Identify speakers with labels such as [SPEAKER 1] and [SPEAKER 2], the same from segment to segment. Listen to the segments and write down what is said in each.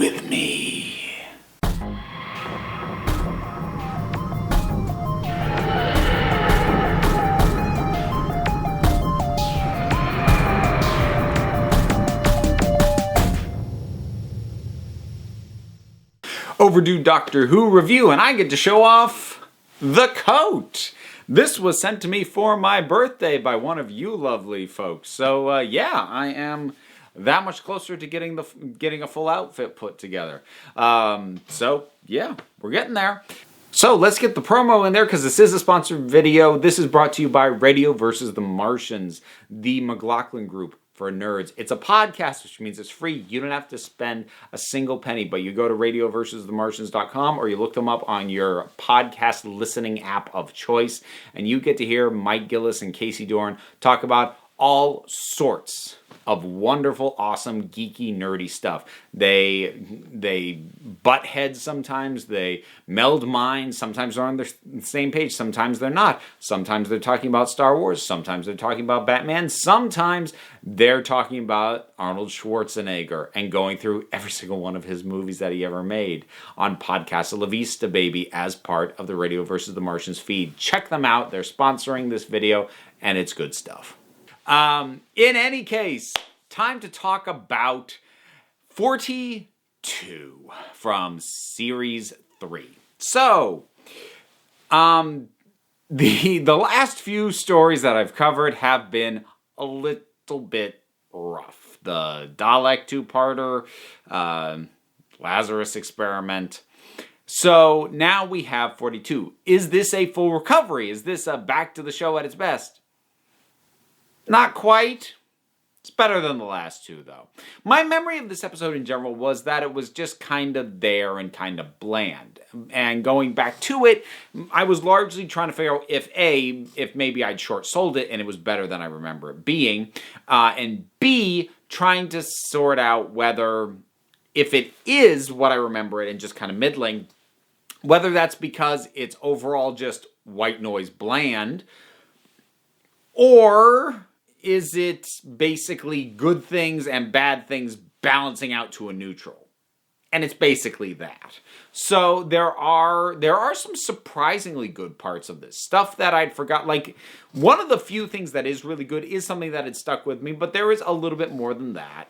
[SPEAKER 1] with me. Overdue Doctor Who review, and I get to show off the coat. This was sent to me for my birthday by one of you lovely folks. So yeah, I am that much closer to getting a full outfit put together. So yeah, we're getting there. So let's get the promo in there because this is a sponsored video. This is brought to you by Radio vs. the Martians, the McLaughlin group for nerds. It's a podcast, which means it's free. You don't have to spend a single penny, but you go to radioversusthemartians.com or you look them up on your podcast listening app of choice, and you get to hear Mike Gillis and Casey Dorn talk about all sorts of wonderful, awesome, geeky, nerdy stuff. They butt heads sometimes. They meld minds. Sometimes they're on the same page. Sometimes they're not. Sometimes they're talking about Star Wars. Sometimes they're talking about Batman. Sometimes they're talking about Arnold Schwarzenegger and going through every single one of his movies that he ever made on Podcast La Vista, baby, as part of the Radio vs. the Martians feed. Check them out. They're sponsoring this video, and it's good stuff. In any case, time to talk about 42 from Series 3. So, the last few stories that I've covered have been a little bit rough. The Dalek two-parter, Lazarus experiment. So, now we have 42. Is this a full recovery? Is this a back to the show at its best? Not quite. It's better than the last two, though. My memory of this episode in general was that it was just kind of there and kind of bland. And going back to it, I was largely trying to figure out if maybe I'd short-sold it and it was better than I remember it being. And B, trying to sort out whether, if it is what I remember it and just kind of middling, whether that's because it's overall just white noise bland, or is it basically good things and bad things balancing out to a neutral? And it's basically that. So there are some surprisingly good parts of this. Stuff that I'd forgot. Like, one of the few things that is really good is something that had stuck with me, but there is a little bit more than that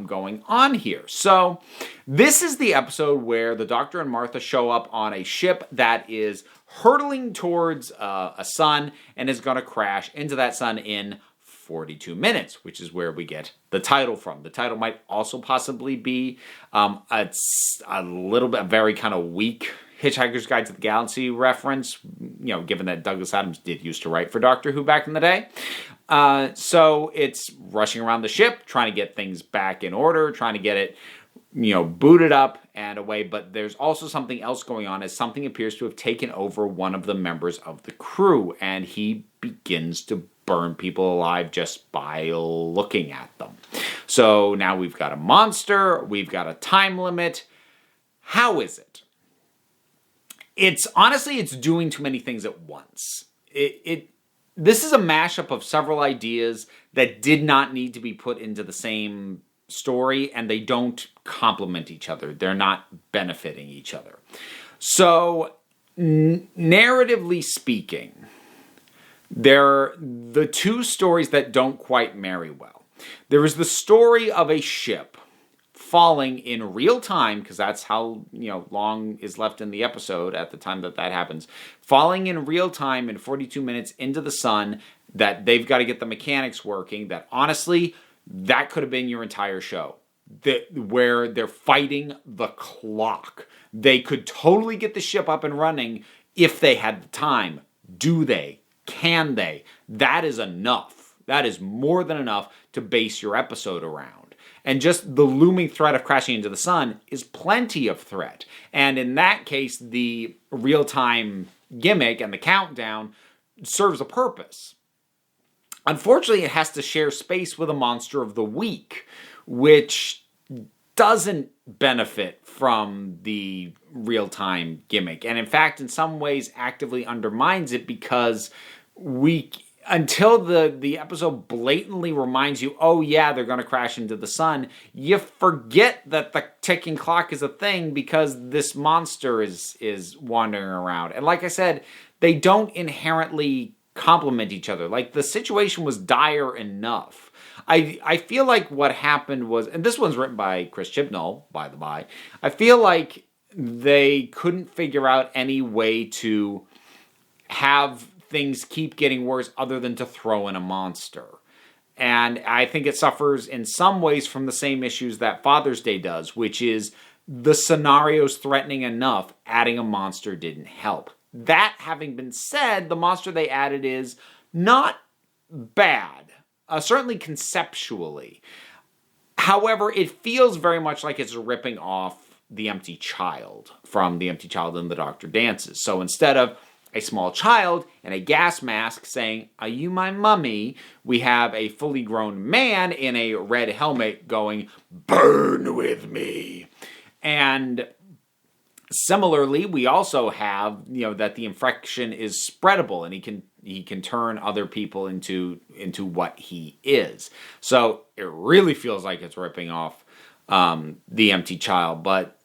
[SPEAKER 1] going on here. So this is the episode where the Doctor and Martha show up on a ship that is hurtling towards a sun and is going to crash into that sun in 42 minutes, which is where we get the title from. The title might also possibly be a very kind of weak Hitchhiker's Guide to the Galaxy reference, given that Douglas Adams did used to write for Doctor Who back in the day. So it's rushing around the ship, trying to get things back in order, trying to get it booted up and away, but there's also something else going on as something appears to have taken over one of the members of the crew, and he begins to burn people alive just by looking at them. So now we've got a monster, we've got a time limit. How is it? It's doing too many things at once. This is a mashup of several ideas that did not need to be put into the same story, and they don't complement each other. They're not benefiting each other. So, narratively speaking, they're the two stories that don't quite marry well. There is the story of a ship falling in real time, because that's how long is left in the episode at the time that happens, falling in real time in 42 minutes into the sun, that they've got to get the mechanics working, that honestly, that could have been your entire show. Where they're fighting the clock. They could totally get the ship up and running if they had the time. Do they? Can they? That is enough. That is more than enough to base your episode around. And just the looming threat of crashing into the sun is plenty of threat. And in that case, the real-time gimmick and the countdown serves a purpose. Unfortunately, it has to share space with a Monster of the Week, which doesn't benefit from the real-time gimmick. And in fact, in some ways, actively undermines it, because until the episode blatantly reminds you, oh yeah, they're going to crash into the sun, you forget that the ticking clock is a thing because this monster is wandering around. And like I said, they don't inherently complement each other. Like, the situation was dire enough. I feel like what happened was, and this one's written by Chris Chibnall, by the by, I feel like they couldn't figure out any way to have things keep getting worse other than to throw in a monster. And I think it suffers in some ways from the same issues that Father's Day does, which is the scenario's threatening enough, adding a monster didn't help. That having been said, the monster they added is not bad, certainly conceptually. However, it feels very much like it's ripping off The Empty Child from The Empty Child and the Doctor Dances. So instead of a small child in a gas mask saying, "Are you my mummy?" we have a fully grown man in a red helmet going, "Burn with me." And similarly, we also have, that the infection is spreadable and he can turn other people into what he is. So it really feels like it's ripping off The Empty Child, but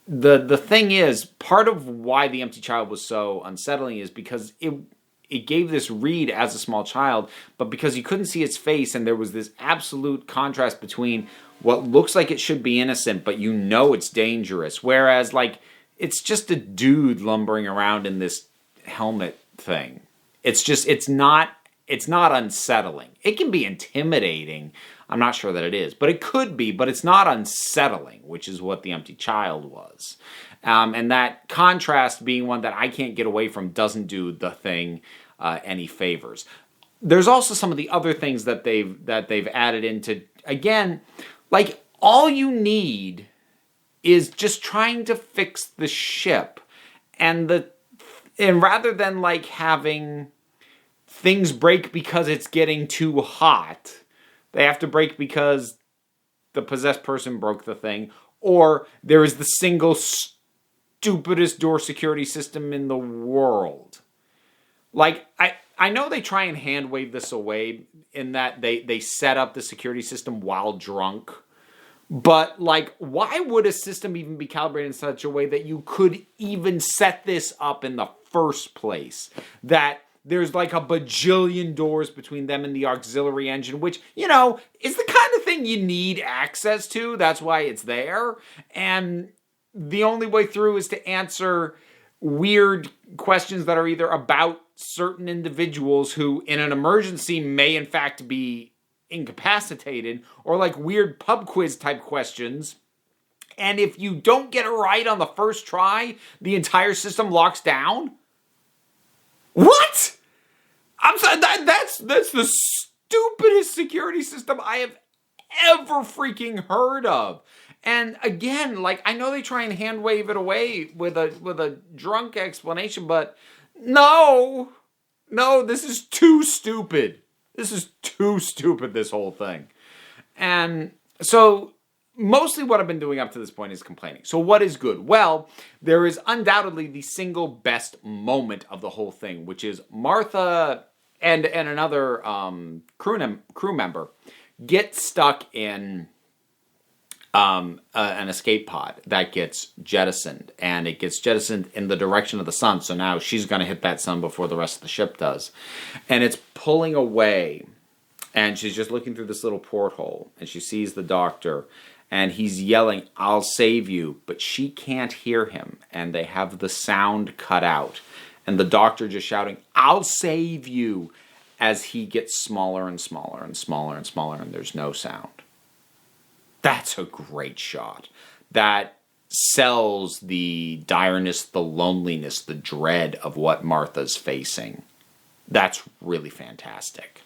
[SPEAKER 1] the thing is, part of why The Empty Child was so unsettling is because it gave this read as a small child, but because you couldn't see its face and there was this absolute contrast between what looks like it should be innocent, but it's dangerous. Whereas, it's just a dude lumbering around in this helmet thing. It's not unsettling. It can be intimidating. I'm not sure that it is, but it could be, but it's not unsettling, which is what The Empty Child was. And that contrast being one that I can't get away from doesn't do the thing any favors. There's also some of the other things that they've added into, again, all you need is just trying to fix the ship. And rather than having things break because it's getting too hot, they have to break because the possessed person broke the thing, or there is the single stupidest door security system in the world. I know they try and hand wave this away in that they set up the security system while drunk. But, why would a system even be calibrated in such a way that you could even set this up in the first place? That there's a bajillion doors between them and the auxiliary engine, which, is the kind of thing you need access to. That's why it's there. And the only way through is to answer weird questions that are either about certain individuals who, in an emergency, may in fact be incapacitated, or weird pub quiz type questions. And if you don't get it right on the first try, the entire system locks down. What? I'm sorry, that's the stupidest security system I have ever freaking heard of. And again, I know they try and hand wave it away with a drunk explanation, but no, this is too stupid. This is too stupid, this whole thing. And so mostly what I've been doing up to this point is complaining. So what is good? Well, there is undoubtedly the single best moment of the whole thing, which is Martha and another crew member get stuck in an escape pod that gets jettisoned, and it gets jettisoned in the direction of the sun. So now she's going to hit that sun before the rest of the ship does. And it's pulling away, and she's just looking through this little porthole, and she sees the doctor, and he's yelling, "I'll save you," but she can't hear him, and they have the sound cut out. And the doctor just shouting, "I'll save you," as he gets smaller and smaller and smaller and smaller, and there's no sound. That's a great shot. That sells the direness, the loneliness, the dread of what Martha's facing. That's really fantastic.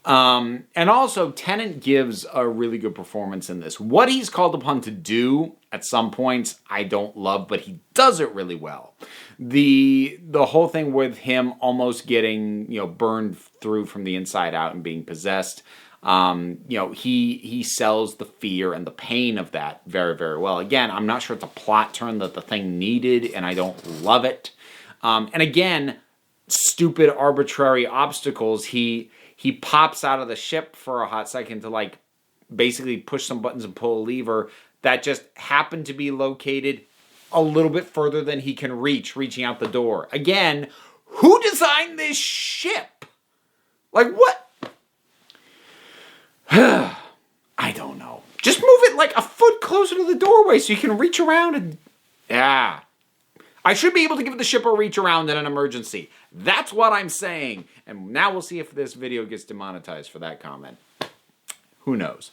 [SPEAKER 1] And also, Tennant gives a really good performance in this. What he's called upon to do at some points, I don't love, but he does it really well. The whole thing with him almost getting burned through from the inside out and being possessed. He sells the fear and the pain of that very, very well. Again, I'm not sure it's a plot turn that the thing needed, and I don't love it. And again, stupid arbitrary obstacles. He pops out of the ship for a hot second to like basically push some buttons and pull a lever that just happened to be located a little bit further than he can reaching out the door. Again, who designed this ship? Like, what? I don't know. Just move it like a foot closer to the doorway so you can reach around and... Yeah. I should be able to give the ship a reach around in an emergency. That's what I'm saying. And now we'll see if this video gets demonetized for that comment. Who knows?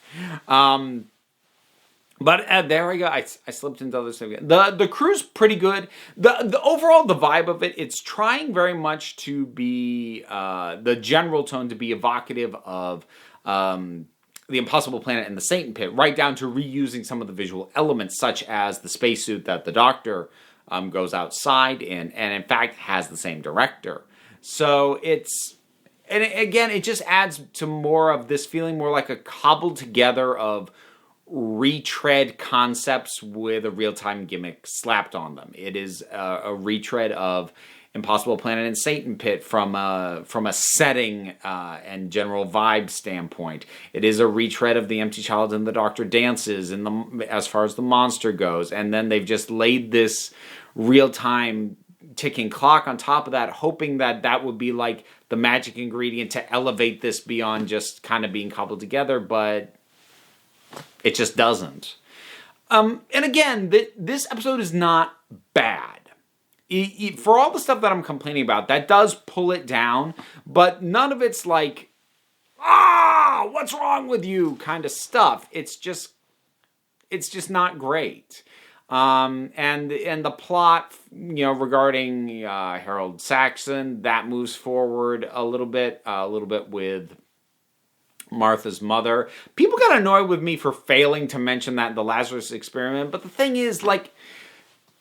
[SPEAKER 1] But there we go. I slipped into other stuff again. The crew's pretty good. The overall, the vibe of it, it's trying very much to be, the general tone to be evocative of the Impossible Planet and the Satan Pit, right down to reusing some of the visual elements, such as the spacesuit that the Doctor goes outside in, and in fact has the same director. So it's, and again, it just adds to more of this feeling more like a cobbled together of retread concepts with a real-time gimmick slapped on them. It is a retread of Impossible Planet and Satan Pit from a setting and general vibe standpoint. It is a retread of The Empty Child and the Doctor Dances as far as the monster goes. And then they've just laid this real-time ticking clock on top of that, hoping that that would be like the magic ingredient to elevate this beyond just kind of being cobbled together, but it just doesn't. And again, this episode is not bad. For all the stuff that I'm complaining about, that does pull it down, but none of it's like, what's wrong with you kind of stuff. It's just not great. And the plot, regarding Harold Saxon, that moves forward a little bit with Martha's mother. People got annoyed with me for failing to mention that in the Lazarus Experiment, but the thing is, like,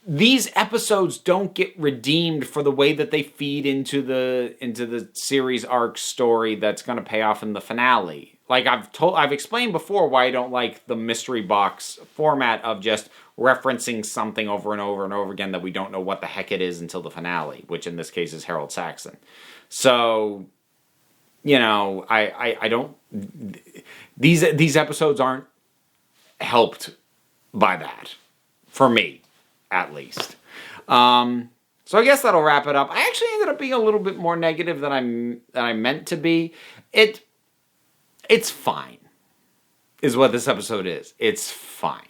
[SPEAKER 1] these episodes don't get redeemed for the way that they feed into the series arc story that's going to pay off in the finale. Like I've explained before why I don't like the mystery box format of just referencing something over and over and over again that we don't know what the heck it is until the finale, which in this case is Harold Saxon. So, I don't... These episodes aren't helped by that. For me, at least. So I guess that'll wrap it up. I actually ended up being a little bit more negative than I meant to be. It's fine, is what this episode is. It's fine.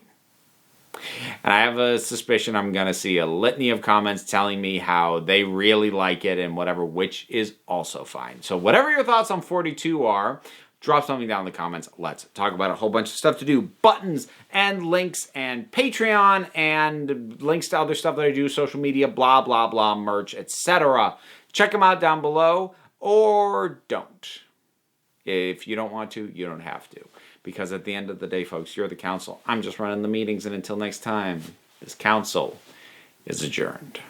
[SPEAKER 1] And I have a suspicion I'm going to see a litany of comments telling me how they really like it and whatever, which is also fine. So whatever your thoughts on 42 are, drop something down in the comments. Let's talk about a whole bunch of stuff to do. Buttons and links and Patreon and links to other stuff that I do, social media, blah, blah, blah, merch, etc. Check them out down below, or don't. If you don't want to, you don't have to. Because at the end of the day, folks, you're the council. I'm just running the meetings, and until next time, this council is adjourned.